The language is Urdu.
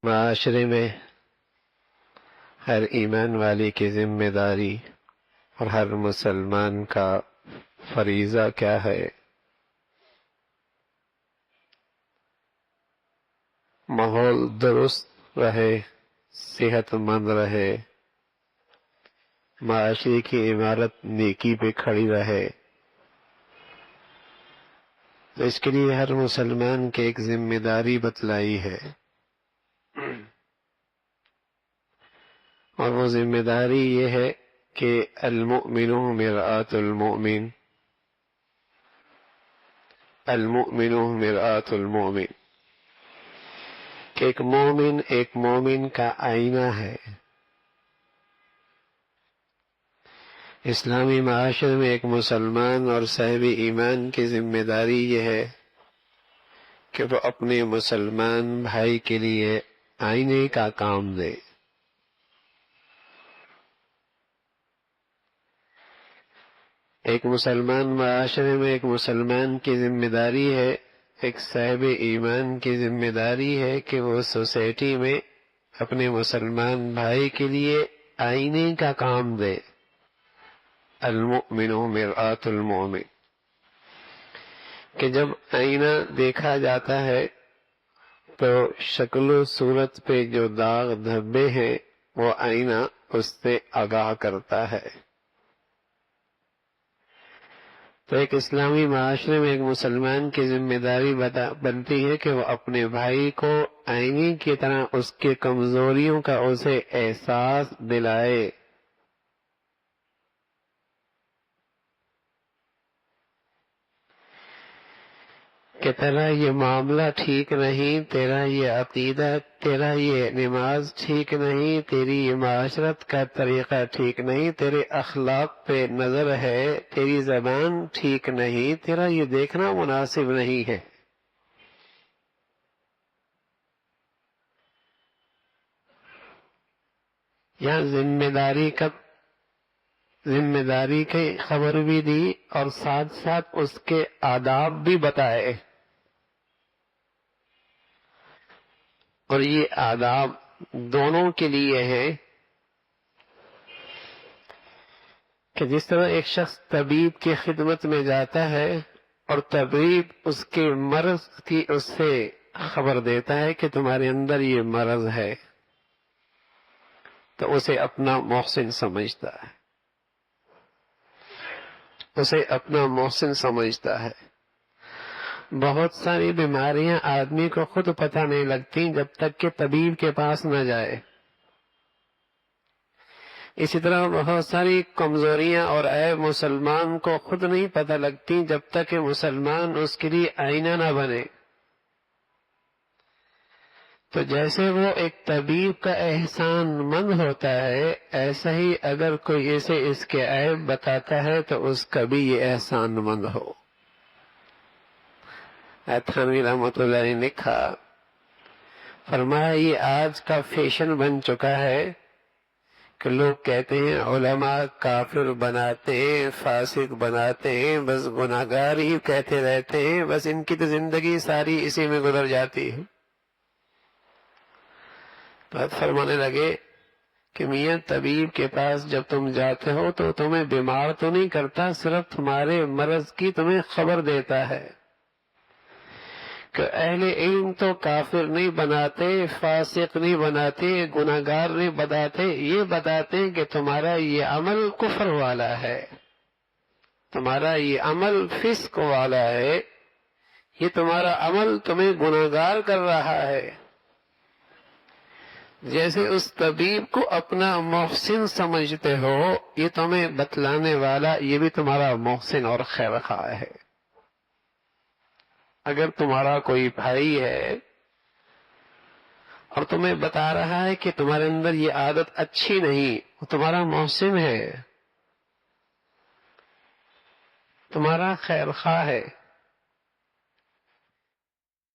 معاشرے میں ہر ایمان والے کی ذمہ داری اور ہر مسلمان کا فریضہ کیا ہے؟ ماحول درست رہے، صحت مند رہے، معاشرے کی عمارت نیکی پہ کھڑی رہے، تو اس کے لیے ہر مسلمان کی ایک ذمہ داری بتلائی ہے، اور وہ ذمہ داری یہ ہے کہ المؤمن مرآۃ المؤمن، المؤمن مرآۃ المؤمن، کہ ایک مومن کا آئینہ ہے۔ اسلامی معاشرے میں ایک مسلمان اور صاحب ایمان کی ذمہ داری یہ ہے کہ وہ اپنے مسلمان بھائی کے لیے آئینے کا کام دے۔ ایک مسلمان معاشرے میں ایک مسلمان کی ذمہ داری ہے، ایک صاحب ایمان کی ذمہ داری ہے کہ وہ سوسائٹی میں اپنے مسلمان بھائی کے لیے آئینے کا کام دے۔ المؤمن مرآۃ المؤمن، کہ جب آئینہ دیکھا جاتا ہے تو شکل و صورت پہ جو داغ دھبے ہیں وہ آئینہ اس سے آگاہ کرتا ہے۔ تو ایک اسلامی معاشرے میں ایک مسلمان کی ذمہ داری بنتی ہے کہ وہ اپنے بھائی کو آئینے کی طرح اس کے کمزوریوں کا اسے احساس دلائے۔ کہ تیرا یہ معاملہ ٹھیک نہیں، تیرا یہ عقیدہ، تیرا یہ نماز ٹھیک نہیں، تیری یہ معاشرت کا طریقہ ٹھیک نہیں، تیرے اخلاق پہ نظر ہے، تیری زبان ٹھیک نہیں، تیرا یہ دیکھنا مناسب نہیں ہے۔ یہاں ذمہ داری کی خبر بھی دی اور ساتھ ساتھ اس کے آداب بھی بتائے، اور یہ آداب دونوں کے لیے ہیں کہ جس طرح ایک شخص طبیب کی خدمت میں جاتا ہے اور طبیب اس کے مرض کی اس سے خبر دیتا ہے کہ تمہارے اندر یہ مرض ہے، تو اسے اپنا محسن سمجھتا ہے، اسے اپنا محسن سمجھتا ہے۔ بہت ساری بیماریاں آدمی کو خود پتہ نہیں لگتی جب تک کہ طبیب کے پاس نہ جائے۔ اسی طرح بہت ساری کمزوریاں اور عیب مسلمان کو خود نہیں پتہ لگتی جب تک کہ مسلمان اس کے لیے آئینہ نہ بنے۔ تو جیسے وہ ایک طبیب کا احسان مند ہوتا ہے، ایسا ہی اگر کوئی اسے اس کے عیب بتاتا ہے تو اس کا بھی یہ احسان مند ہو۔ تھانوی رحمۃ اللہ نے لکھا، فرمایا یہ آج کا فیشن بن چکا ہے کہ لوگ کہتے ہیں علماء کافر بناتے ہیں، فاسق بناتے ہیں، بس گناہگار ہی کہتے رہتے ہیں، بس ان کی تو زندگی ساری اسی میں گزر جاتی ہے۔ بات فرمانے لگے کہ میاں طبیب کے پاس جب تم جاتے ہو تو تمہیں بیمار تو نہیں کرتا، صرف تمہارے مرض کی تمہیں خبر دیتا ہے۔ کہ اہل علم تو کافر نہیں بناتے، فاسق نہیں بناتے، گناہگار نہیں بتاتے، یہ بتاتے ہیں کہ تمہارا یہ عمل کفر والا ہے، تمہارا یہ عمل فسق والا ہے، یہ تمہارا عمل تمہیں گناہگار کر رہا ہے۔ جیسے اس طبیب کو اپنا محسن سمجھتے ہو، یہ تمہیں بتلانے والا یہ بھی تمہارا محسن اور خیر خواہ ہے۔ اگر تمہارا کوئی بھائی ہے اور تمہیں بتا رہا ہے کہ تمہارے اندر یہ عادت اچھی نہیں، وہ تمہارا محسن ہے، تمہارا خیر خواہ ہے،